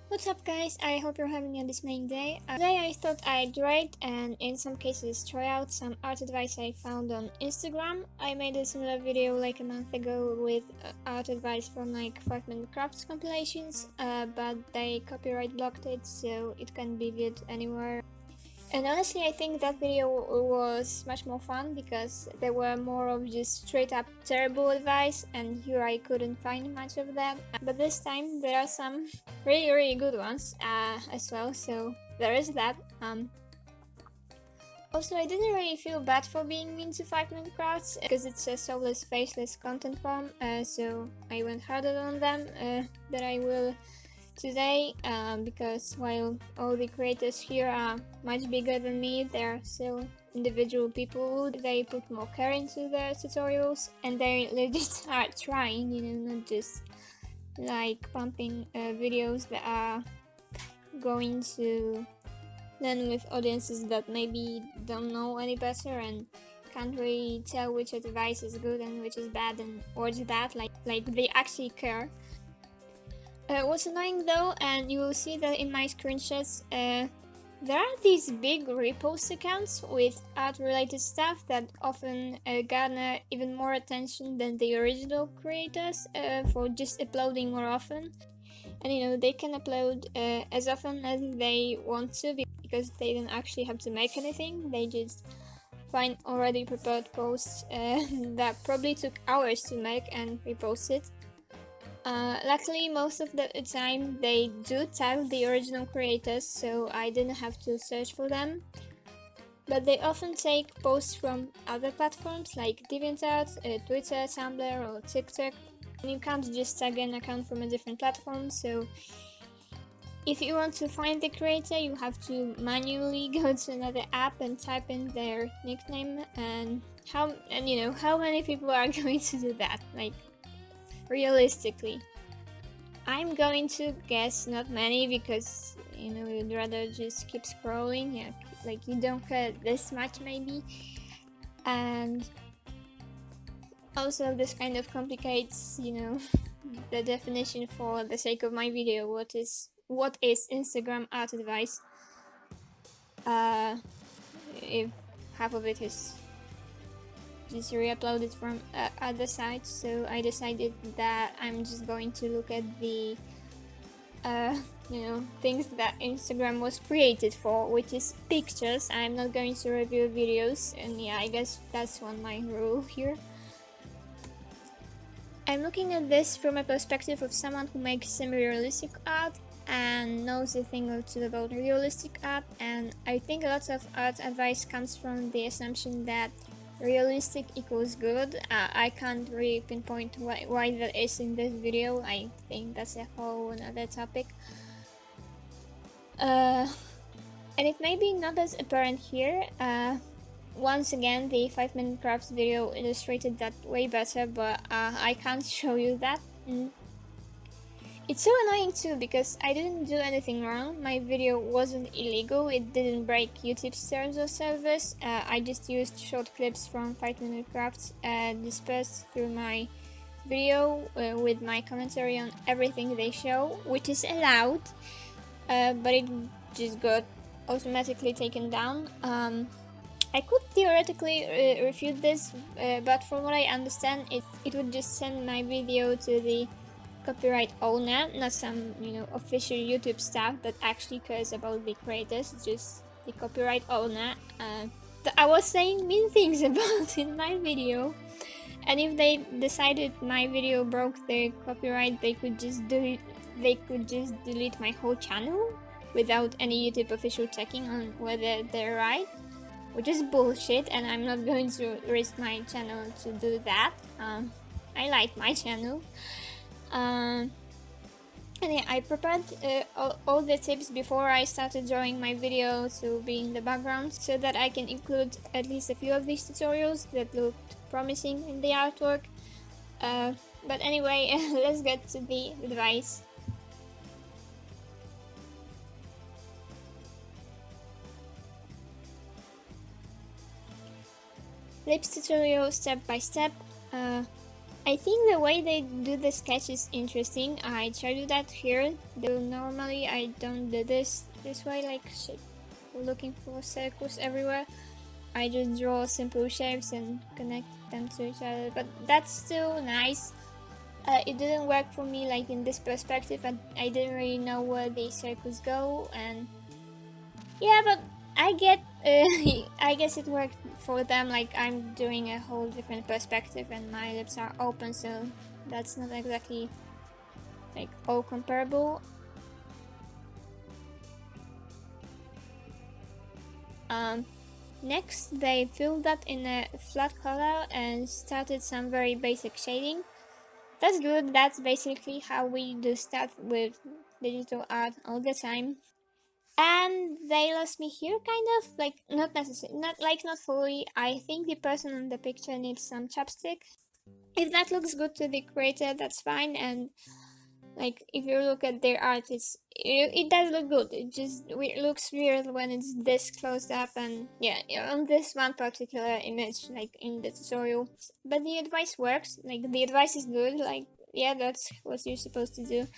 What's up guys, I hope you're having a dismaying day. Today I thought I'd rate and in some cases try out some art advice I found on Instagram. I made a similar video like a month ago with art advice from like 5 Minute Crafts compilations, but they copyright blocked it so it can't be viewed anywhere. And honestly, I think that video was much more fun because there were more of just straight up terrible advice, and here I couldn't find much of that. But this time there are some really good ones as well, so there is that. Also, I didn't really feel bad for being mean to 5 Minute Crafts because it's a soulless, faceless content form, so I went harder on them than I will today, because while all the creators here are much bigger than me, they're still individual people. They put more care into their tutorials and they legit are trying, not just like pumping videos that are going to land with audiences that maybe don't know any better and can't really tell which advice is good and which is bad and what's that, like they actually care. What's annoying though, and you will see that in my screenshots, there are these big repost accounts with art related stuff that often garner even more attention than the original creators for just uploading more often. And they can upload as often as they want to because they don't actually have to make anything, they just find already prepared posts that probably took hours to make and repost it. Luckily, most of the time they do tag the original creators, so I didn't have to search for them. But they often take posts from other platforms like DeviantArt, Twitter, Tumblr, or TikTok. And you can't just tag an account from a different platform, so if you want to find the creator, you have to manually go to another app and type in their nickname. And how many people are going to do that? Like, realistically, I'm going to guess not many because you'd rather just keep scrolling. Yeah, like you don't care this much maybe. And also this kind of complicates the definition for the sake of my video. What is Instagram art advice if half of it is just re-uploaded from other sites? So I decided that I'm just going to look at the things that Instagram was created for, which is pictures. I'm not going to review videos, and yeah, I guess that's my rule here. I'm looking at this from a perspective of someone who makes semi-realistic art and knows a thing or two about realistic art, and I think a lot of art advice comes from the assumption that realistic equals good. I can't really pinpoint why that is in this video. I think that's a whole another topic. And it may be not as apparent here. Once again, the 5 Minute Crafts video illustrated that way better, but I can't show you that. It's so annoying too because I didn't do anything wrong. My video wasn't illegal, it didn't break YouTube's terms of service. I just used short clips from 5 Minute Crafts dispersed through my video with my commentary on everything they show, which is allowed, but it just got automatically taken down. I could theoretically refute this, but from what I understand, it would just send my video to the copyright owner, not some official YouTube staff that actually cares about the creators, just the copyright owner that I was saying mean things about in my video. And if they decided my video broke their copyright, they could just delete my whole channel without any YouTube official checking on whether they're right, which is bullshit, and I'm not going to risk my channel to do that. I like my channel. And yeah, I prepared all the tips before I started drawing my video to be in the background so that I can include at least a few of these tutorials that looked promising in the artwork. But anyway, let's get to the advice. Lips tutorial step by step. I think the way they do the sketch is interesting. I try to do that here, though normally I don't do this way, like looking for circles everywhere. I just draw simple shapes and connect them to each other, but that's still nice. It didn't work for me like in this perspective, and I didn't really know where the circles go, and yeah, but I get I guess it worked for them. Like I'm doing a whole different perspective and my lips are open, so that's not exactly like all comparable. Next they filled that in a flat color and started some very basic shading. That's good. That's basically how we do stuff with digital art all the time. And they lost me here, kind of, like, not necessarily, not fully. I think the person in the picture needs some chapstick. If that looks good to the creator, that's fine, and like, if you look at their art, it does look good. It just looks weird when it's this closed up, and yeah, on this one particular image, like in the tutorial. But the advice works, like, the advice is good, like, yeah, that's what you're supposed to do.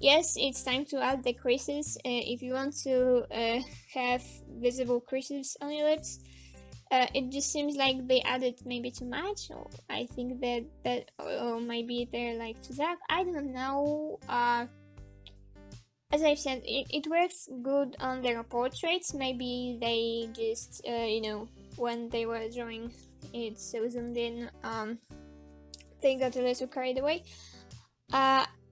Yes, it's time to add the creases. If you want to have visible creases on your lips, it just seems like they added maybe too much, or I think that or maybe they're like too dark. I don't know. As I've said, it works good on their portraits. Maybe they just when they were drawing it so zoomed in, they got a little carried away.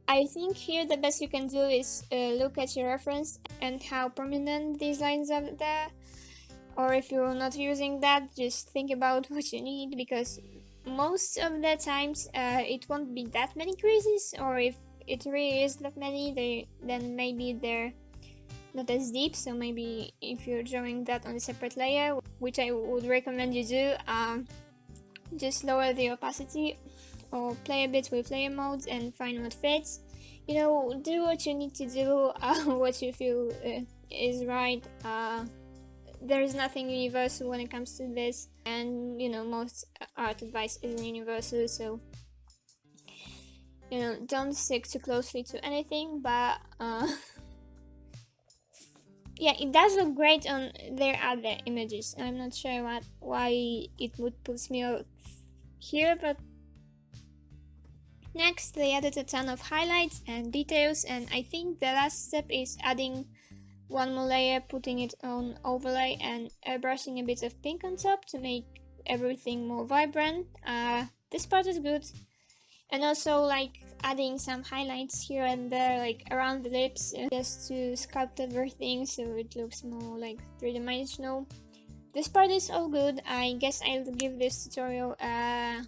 I think here the best you can do is look at your reference and how prominent these lines are there. Or if you're not using that, just think about what you need, because most of the times it won't be that many creases, or if it really is that many, then maybe they're not as deep. So maybe if you're drawing that on a separate layer, which I would recommend you do, just lower the opacity or play a bit with layer modes and find what fits. Do what you need to do, what you feel is right. There's nothing universal when it comes to this, and most art advice isn't universal, so don't stick too closely to anything, but yeah, it does look great on their other images. I'm not sure why it would put me off here, but next they added a ton of highlights and details, and I think the last step is adding one more layer, putting it on overlay and airbrushing a bit of pink on top to make everything more vibrant. This part is good. And also like adding some highlights here and there, like around the lips, just to sculpt everything so it looks more like three-dimensional. This part is all good. I guess I'll give this tutorial a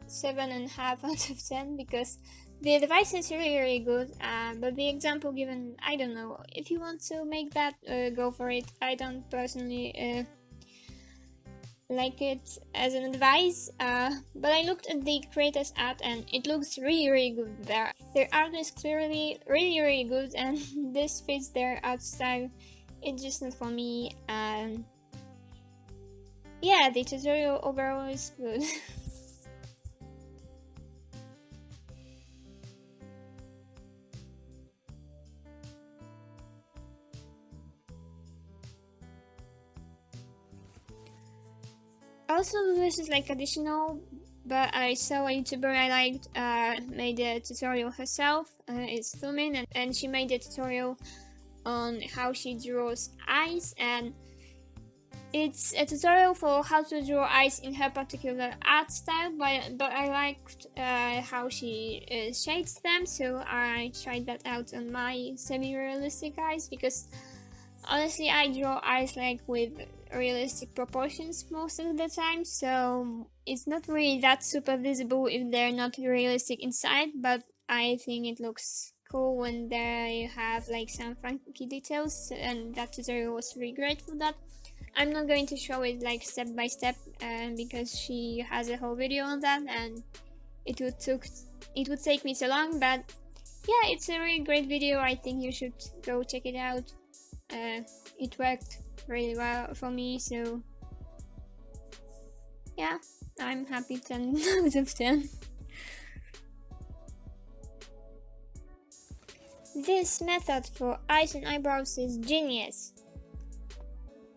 7.5 out of 10 because the advice is really good, but the example given, I don't know. If you want to make that, go for it. I don't personally like it as an advice, but I looked at the creators' art and it looks really good there. Their art is clearly really good, and this fits their art style. It's just not for me. Yeah, the tutorial overall is good. Also, this is like additional, but I saw a YouTuber I liked made a tutorial herself. It's Thumin, and she made a tutorial on how she draws eyes, and it's a tutorial for how to draw eyes in her particular art style, but I liked how she shades them, so I tried that out on my semi-realistic eyes, because honestly I draw eyes like with realistic proportions most of the time, so it's not really that super visible if they're not realistic inside, but I think it looks cool when they have like some funky details, and that tutorial was really great for that. I'm not going to show it like step by step because she has a whole video on that and it would take me so long, but yeah, it's a really great video. I think you should go check it out. It worked really well for me, so yeah. I'm happy 10 out of 10. This method for eyes and eyebrows is genius.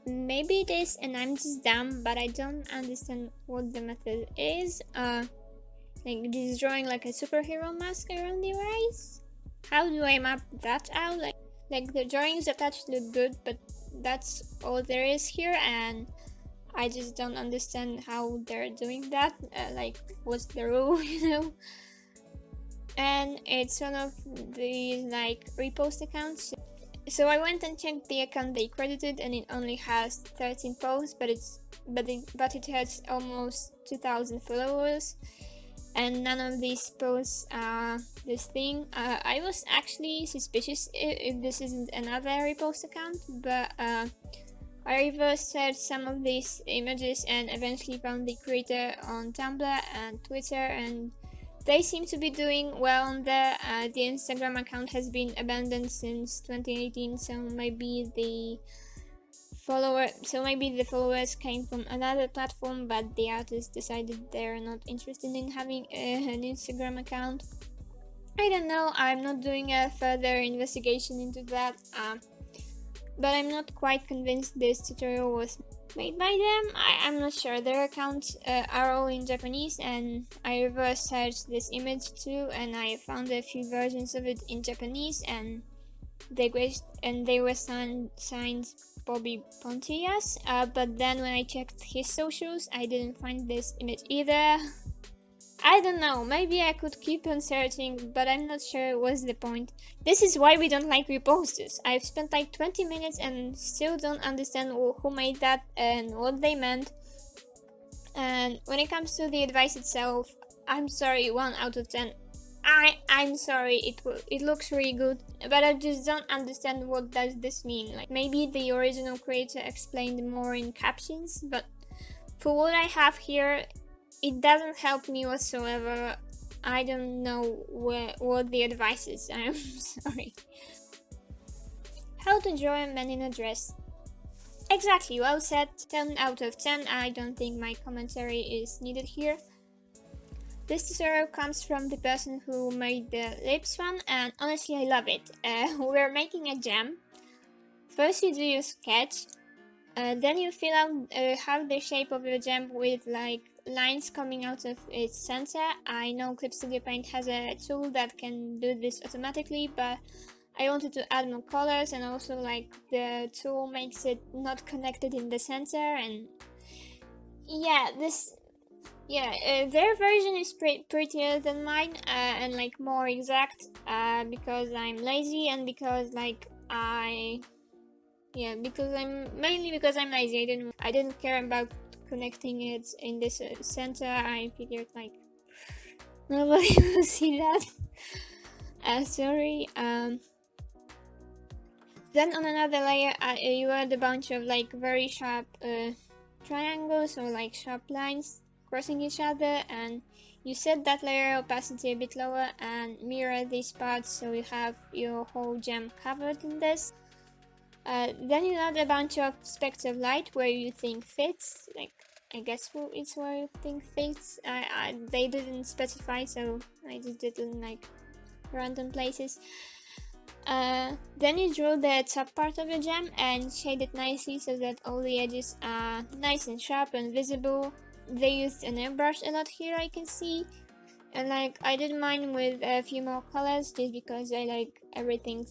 Maybe it is and I'm just dumb, but I don't understand what the method is. Like just drawing like a superhero mask around your eyes? How do I map that out? Like the drawings attached look good, but that's all there is here, and I just don't understand how they're doing that. Like, what's the rule, you know? And it's one of these like repost accounts. So I went and checked the account they credited, and it only has 13 posts, but it has almost 2,000 followers, and none of these posts are this thing. I was actually suspicious if this isn't another repost account, but I reverse searched some of these images and eventually found the creator on Tumblr and Twitter, and they seem to be doing well on there. The Instagram account has been abandoned since 2018, so maybe the followers came from another platform, but the artists decided they're not interested in having an Instagram account. I don't know, I'm not doing a further investigation into that, but I'm not quite convinced this tutorial was made by them. I'm not sure. Their accounts are all in Japanese, and I reverse searched this image too, and I found a few versions of it in Japanese, and they were signed Bobby Pontius, but then when I checked his socials, I didn't find this image either. I don't know, maybe I could keep on searching, but I'm not sure what's the point. This is why we don't like reposters. I've spent like 20 minutes and still don't understand who made that and what they meant. And when it comes to the advice itself, I'm sorry, 1 out of 10. I'm sorry, it looks really good, but I just don't understand what does this mean. Like, maybe the original creator explained more in captions, but for what I have here, it doesn't help me whatsoever. I don't know what the advice is. I'm sorry. How to draw a man in a dress. Exactly, well said. 10 out of 10. I don't think my commentary is needed here. This tutorial comes from the person who made the lips one, and honestly I love it. We're making a gem. First you do your sketch, then you fill out half the shape of your gem with like lines coming out of its center. I know Clip Studio Paint has a tool that can do this automatically, but I wanted to add more colors, and also like the tool makes it not connected in the center, and yeah, their version is prettier than mine, and like more exact, because I'm lazy and because like because I'm lazy. I didn't care about connecting it in this center. I figured like nobody will see that. Sorry. Then on another layer, you add a bunch of like very sharp triangles or like sharp lines crossing each other, and you set that layer opacity a bit lower and mirror these parts so you have your whole gem covered in this. Then you add a bunch of specks of light where you think fits, like I guess it's where you think fits. They didn't specify, so I just did it in like random places. Then you draw the top part of your gem and shade it nicely so that all the edges are nice and sharp and visible. They used an airbrush a lot here, I can see, and like I did mine with a few more colors just because I like everything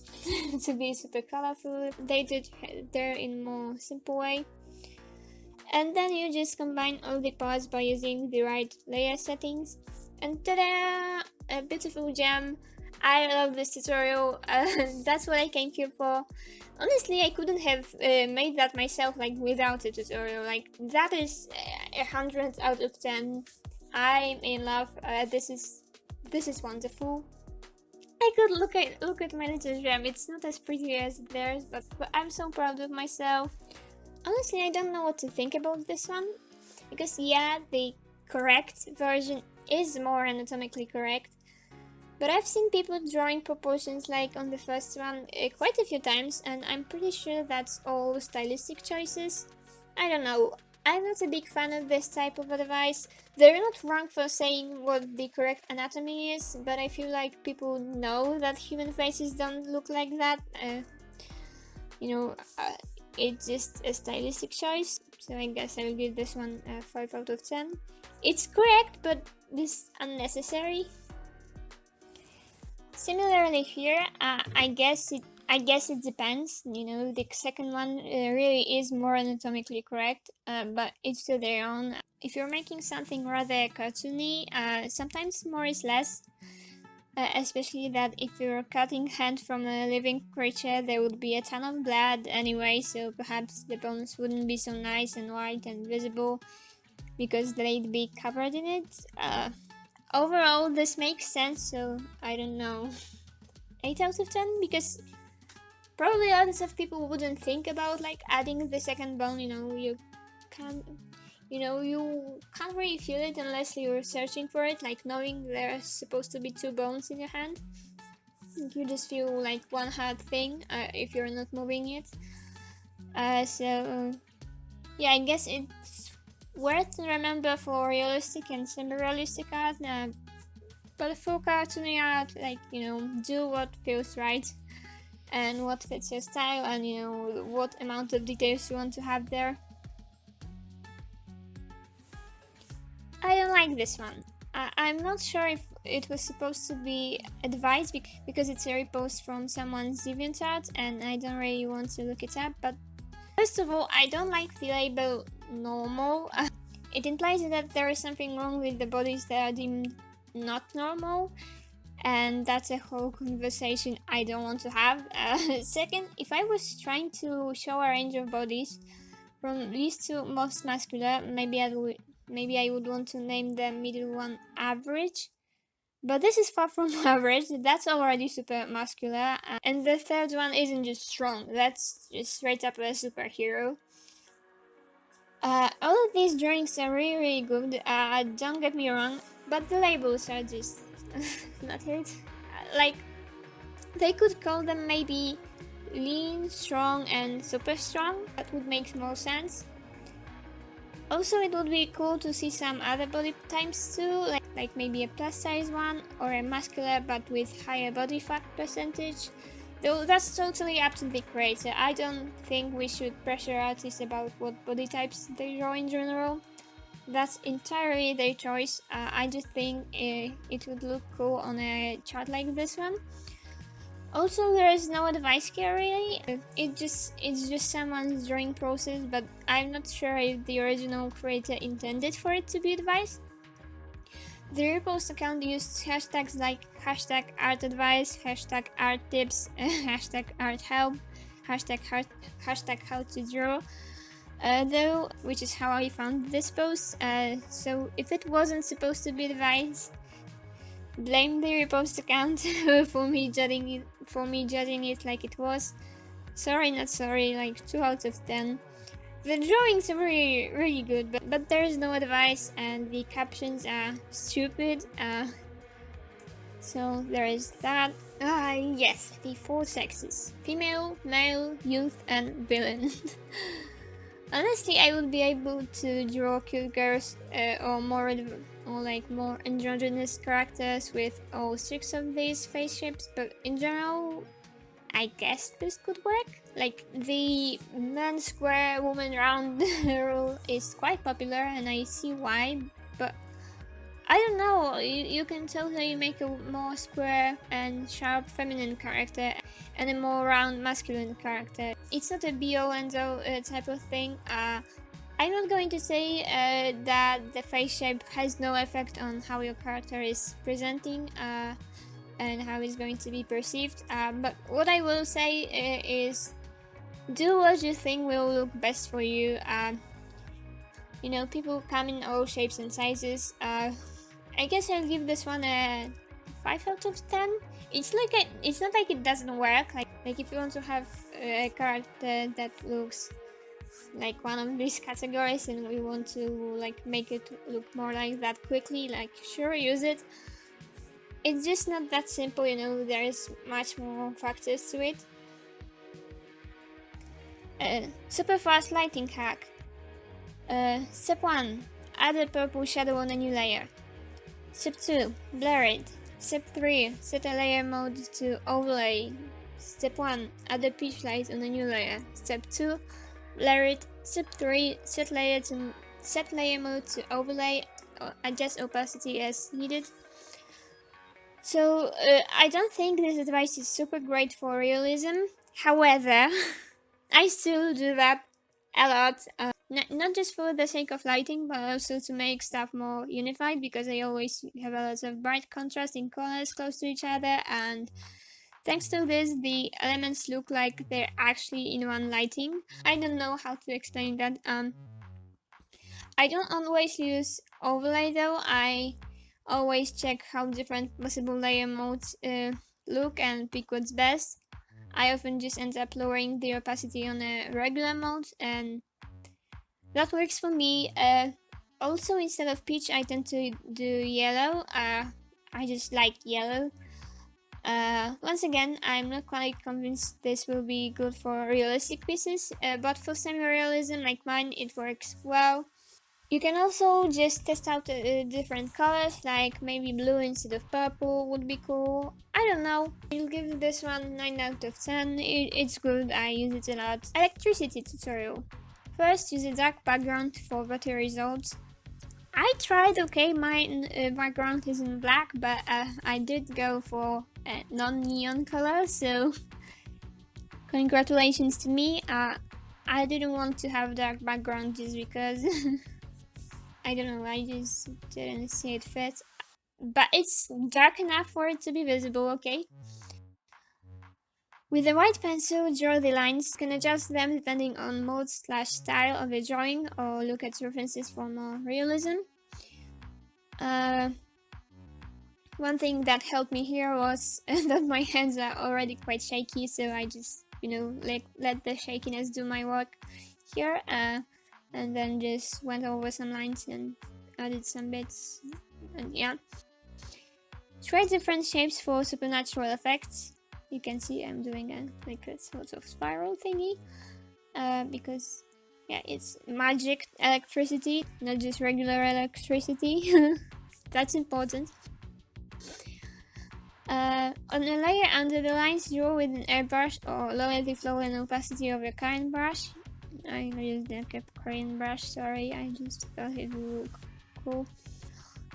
to be super colorful. They did there in more simple way. And then you just combine all the parts by using the right layer settings, and ta-da! A beautiful gem. I love this tutorial. That's what I came here for. Honestly, I couldn't have made that myself like without a tutorial. Like that is 100 out of 10. I'm in love. This is wonderful. I could look at my little gem. It's not as pretty as theirs, but I'm so proud of myself. Honestly, I don't know what to think about this one, because yeah, the correct version is more anatomically correct. But I've seen people drawing proportions like on the first one quite a few times, and I'm pretty sure that's all stylistic choices. I don't know. I'm not a big fan of this type of advice. They're not wrong for saying what the correct anatomy is, but I feel like people know that human faces don't look like that. You know, it's just a stylistic choice, so I guess I will give this one a 5 out of 10. It's correct, but this unnecessary. Similarly here, I guess it depends. You know, the second one really is more anatomically correct, but it's to their own. If you're making something rather cartoony, sometimes more is less. Especially that if you're cutting hand from a living creature, there would be a ton of blood anyway, so perhaps the bones wouldn't be so nice and white and visible because they'd be covered in it. Overall, this makes sense, so I don't know. 8 out of 10, because probably lots of people wouldn't think about like adding the second bone. You can't really feel it unless you're searching for it, like knowing there's supposed to be 2 bones in your hand. You just feel like one hard thing if you're not moving it. So yeah, I guess it's worth to remember for realistic and semi-realistic art, but for cartoony art, like, do what feels right and what fits your style, and what amount of details you want to have there. I don't like this one. I'm not sure if it was supposed to be advice because it's a repost from someone's DeviantArt and I don't really want to look it up, but first of all, I don't like the label normal. It implies that there is something wrong with the bodies that are deemed not normal, and that's a whole conversation I don't want to have. Second, if I was trying to show a range of bodies from least to most muscular, maybe I would want to name the middle one average, but this is far from average. That's already super muscular, and the third one isn't just strong, that's just straight up a superhero. All of these drawings are really good, don't get me wrong, but the labels are just not it. Like, they could call them maybe lean, strong, and super strong. That would make more sense. Also, it would be cool to see some other body types too, like maybe a plus size one or a muscular but with higher body fat percentage. Though that's totally up to the creator. I don't think we should pressure artists about what body types they draw in general. That's entirely their choice. I just think it would look cool on a chart like this one. Also, there is no advice here really. It's just someone's drawing process, but I'm not sure if the original creator intended for it to be advice. The repost account used hashtags like #artadvice, #arttips, #arthelp, #how to draw, though, which is how I found this post. So if it wasn't supposed to be advice, blame the repost account for me judging it like it was. Sorry, not sorry, like 2 out of 10. The drawings are really good, but there is no advice and the captions are stupid. So there is that. Yes, the 4 sexes: female, male, youth, and villain. Honestly, I would be able to draw cute girls or more androgynous characters with all 6 of these face shapes, but in general, I guess this could work. Like, the man square, woman round rule is quite popular and I see why, but I don't know, you can totally make a more square and sharp feminine character and a more round masculine character. It's not a be-all and all type of thing. I'm not going to say that the face shape has no effect on how your character is presenting and how it's going to be perceived, but what I will say is do what you think will look best for you. People come in all shapes and sizes. I guess I'll give this one a 5 out of 10. It's not like it doesn't work. Like if you want to have a character that looks like one of these categories and we want to like make it look more like that quickly, like sure, use it. It's just not that simple, there's much more factors to it. Super fast lighting hack. Step 1. Add a purple shadow on a new layer. Step 2. Blur it. Step 3. Set a layer mode to overlay. Step 1. Add a peach light on a new layer. Step 2. Blur it. Step 3. Set layer mode to overlay. Adjust opacity as needed. So I don't think this advice is super great for realism. However, I still do that a lot. Not just for the sake of lighting, but also to make stuff more unified, because I always have a lot of bright contrast in colors close to each other, and thanks to this, the elements look like they're actually in one lighting. I don't know how to explain that. I don't always use overlay though. I always check how different possible layer modes look and pick what's best. I often just end up lowering the opacity on a regular mode, and that works for me. Also, instead of peach, I tend to do yellow. I just like yellow. Once again, I'm not quite convinced this will be good for realistic pieces, but for semi-realism like mine, it works well. You can also just test out different colors, like maybe blue instead of purple would be cool. I don't know. I'll give this one 9 out of 10. It's good, I use it a lot. Electricity tutorial. First, use a dark background for better results. I tried, okay, my background is in black, but I did go for a non-neon color, so congratulations to me. I didn't want to have dark background just because I don't know, I just didn't see it fit. But it's dark enough for it to be visible, okay? With a white pencil, draw the lines. You can adjust them depending on mode/style of the drawing, or look at references for more realism. One thing that helped me here was that my hands are already quite shaky, so I just, let the shakiness do my work here. And then just went over some lines and added some bits, and yeah. Try different shapes for supernatural effects. You can see I'm doing a sort of spiral thingy, because yeah, it's magic electricity, not just regular electricity. That's important. On a layer under the lines, draw with an airbrush or lower the flow and opacity of your current brush. I used the Korean brush, sorry, I just thought it would look cool.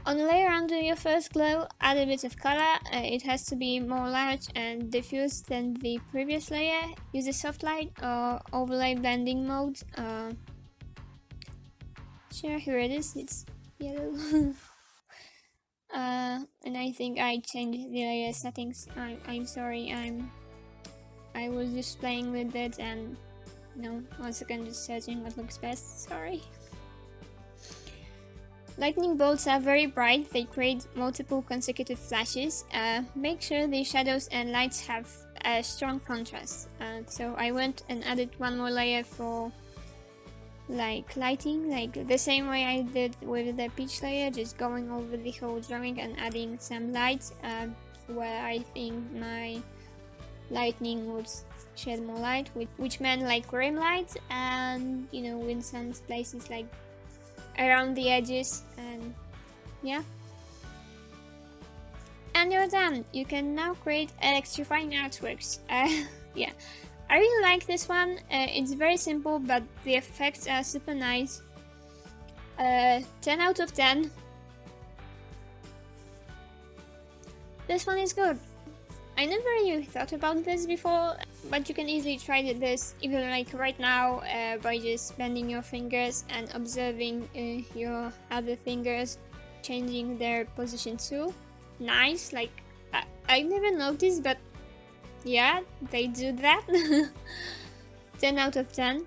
On a layer under your first glow, add a bit of color. It has to be more large and diffuse than the previous layer. Use a soft light or overlay blending mode. Sure, here it is, it's yellow. And I think I changed the layer settings. I'm sorry, I was just playing with it and once again just searching what looks best, sorry. Lightning bolts are very bright, they create multiple consecutive flashes. Make sure the shadows and lights have a strong contrast. So I went and added one more layer for lighting, like the same way I did with the peach layer, just going over the whole drawing and adding some lights where I think my lightning would shed more light, which meant like rim lights, and in some places like around the edges, and yeah. And you're done. You can now create electrifying artworks. Yeah, I really like this one. It's very simple, but the effects are super nice. 10 out of 10. This one is good. I never really thought about this before, but you can easily try this even like right now by just bending your fingers and observing your other fingers changing their position too. Nice, like I never noticed, but yeah, they do that. 10 out of 10.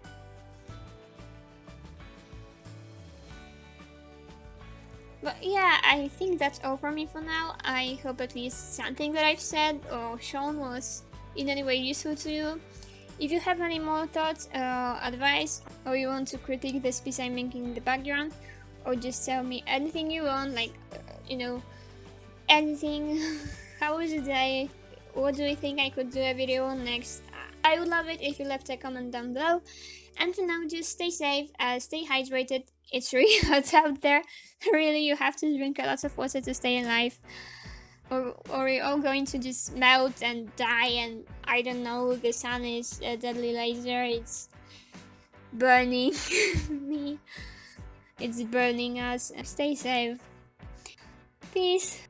But yeah, I think that's all for me for now. I hope at least something that I've said or shown was in any way useful to you. If you have any more thoughts or advice, or you want to critique this piece I'm making in the background, or just tell me anything you want, like, anything. How was your day? What do you think I could do a video on next? I would love it if you left a comment down below. And for now, just stay safe, stay hydrated. It's really hot out there. Really, you have to drink a lot of water to stay alive. Or we're all going to just melt and die, and I don't know, the sun is a deadly laser. It's burning me. It's burning us. Stay safe. Peace.